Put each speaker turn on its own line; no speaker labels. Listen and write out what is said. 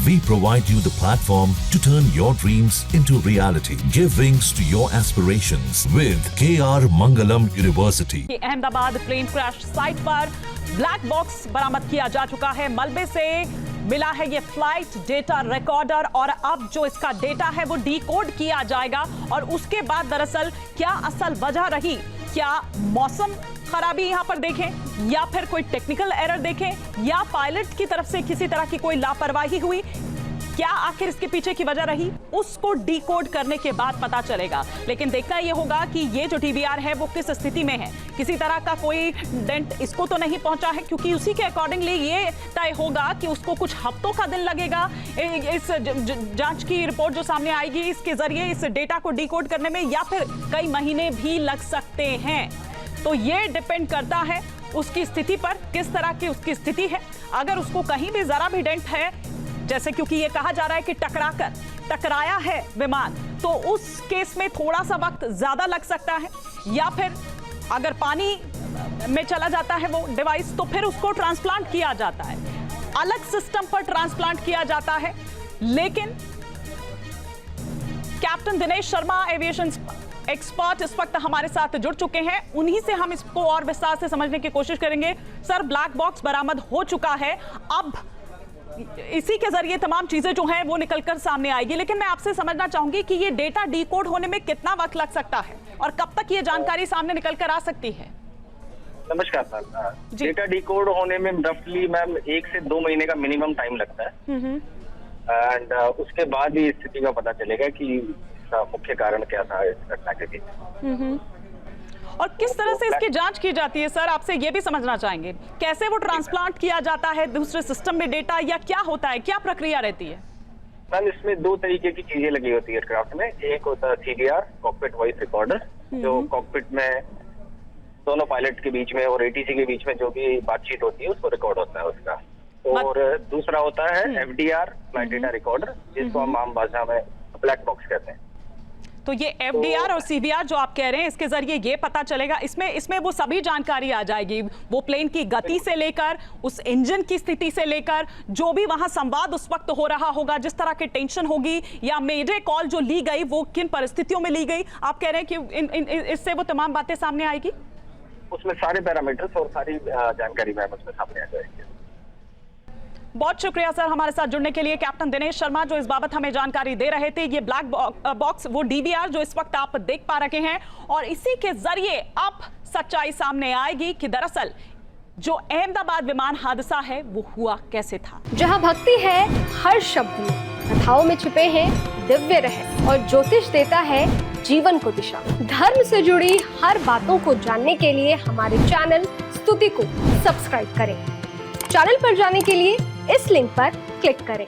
We provide you the platform to turn your dreams into reality. Give wings to your aspirations with KR Mangalam University.
Ahmedabad plane crash site पर black box बरामद किया जा चुका है। मलबे से मिला है ये फ्लाइट डेटा रिकॉर्डर और अब जो इसका डेटा है वो डिकोड किया जाएगा और उसके बाद दरअसल क्या असल वजह रही, क्या मौसम खराबी यहां पर देखें या फिर कोई टेक्निकल एरर देखें या पायलट की तरफ से किसी तरह की कोई लापरवाही हुई, क्या आखिर इसके पीछे की वजह रही, उसको डिकोड करने के बाद पता चलेगा। लेकिन देखना यह होगा कि ये जो DVR है वो किस स्थिति में है, किसी तरह का कोई डेंट इसको तो नहीं पहुंचा है, क्योंकि उसी के अकॉर्डिंगली ये तय होगा कि उसको कुछ हफ्तों का दिन लगेगा इस जांच की रिपोर्ट जो सामने आएगी इसके जरिए इस डेटा को डिकोड करने में, या फिर कई महीने भी लग सकते हैं। तो ये डिपेंड करता है उसकी स्थिति पर, किस तरह की उसकी स्थिति है। अगर उसको कहीं भी जरा भी डेंट है, जैसे क्योंकि ये कहा जा रहा है कि टकराया है विमान, तो उस केस में थोड़ा सा वक्त ज्यादा लग सकता है, या फिर अगर पानी में चला जाता है वो डिवाइस तो फिर उसको ट्रांसप्लांट किया जाता है, अलग सिस्टम पर ट्रांसप्लांट किया जाता है। लेकिन captain Dinesh Sharma aviation expert इस वक्त हमारे साथ जुड़ चुके हैं, उन्हीं से हम इसको और विस्तार से समझने की कोशिश करेंगे। सर, ब्लैक बॉक्स बरामद हो चुका है, अब इसी के जरिए तमाम चीजें जो हैं वो निकलकर सामने आएगी, लेकिन मैं आपसे समझना चाहूंगी कि ये डेटा डिकोड होने में कितना वक्त लग सकता है और कब तक ये जानकारी सामने निकलकर आ सकती है?
नमस्कार सर, डेटा डिकोड होने में रफली मैम 1 से 2 महीने का मिनिमम टाइम लगता है एंड उसके बाद ही स्थिति का पता चलेगा कि इसका मुख्य कारण क्या था इस घटना के पीछे।
और किस तरह से इसकी जांच की जाती है सर, आपसे ये भी समझना चाहेंगे, कैसे वो ट्रांसप्लांट किया जाता है दूसरे सिस्टम में डेटा, या क्या होता है, क्या प्रक्रिया रहती है?
मैम इसमें 2 तरीके की चीजें लगी होती है एयरक्राफ्ट में। एक होता है CVR, कॉकपिट वॉइस रिकॉर्डर, जो कॉकपिट में दोनों पायलट के बीच में और ATC के बीच में जो भी बातचीत होती है उसको रिकॉर्ड होता है उसका। और दूसरा होता है FDR, फ्लाइट डेटा रिकॉर्डर, जिसको हम आम भाषा में ब्लैक बॉक्स कहते हैं।
तो ये FDR और CVR जो आप कह रहे हैं, इसके जरिए ये पता चलेगा, इसमें वो सभी जानकारी आ जाएगी, वो प्लेन की गति से लेकर उस इंजन की स्थिति से लेकर जो भी वहां संवाद उस वक्त हो रहा होगा, जिस तरह की टेंशन होगी या मेडे कॉल जो ली गई वो किन परिस्थितियों में ली गई, आप कह रहे हैं कि इससे वो तमाम बातें सामने आएगी?
उसमें सारे पैरामीटर्स और सारी जानकारी मैम उसमें सामने आ जाएगी।
बहुत शुक्रिया सर हमारे साथ जुड़ने के लिए, कैप्टन दिनेश शर्मा जो इस बाबत हमें जानकारी दे रहे थे। ये ब्लैक बॉक्स वो DVR जो इस वक्त आप देख पा रहे हैं, और इसी के जरिए अब सच्चाई सामने आएगी कि दरअसल जो अहमदाबाद विमान हादसा है वो हुआ कैसे था।
जहां भक्ति है हर शब्द में, कथाओं में छुपे हैं दिव्य रहस्य और ज्योतिष देता है जीवन को दिशा। धर्म से जुड़ी हर बातों को जानने के लिए हमारे चैनल स्तुति को सब्सक्राइब करें। चैनल पर जाने के लिए इस लिंक पर क्लिक करें।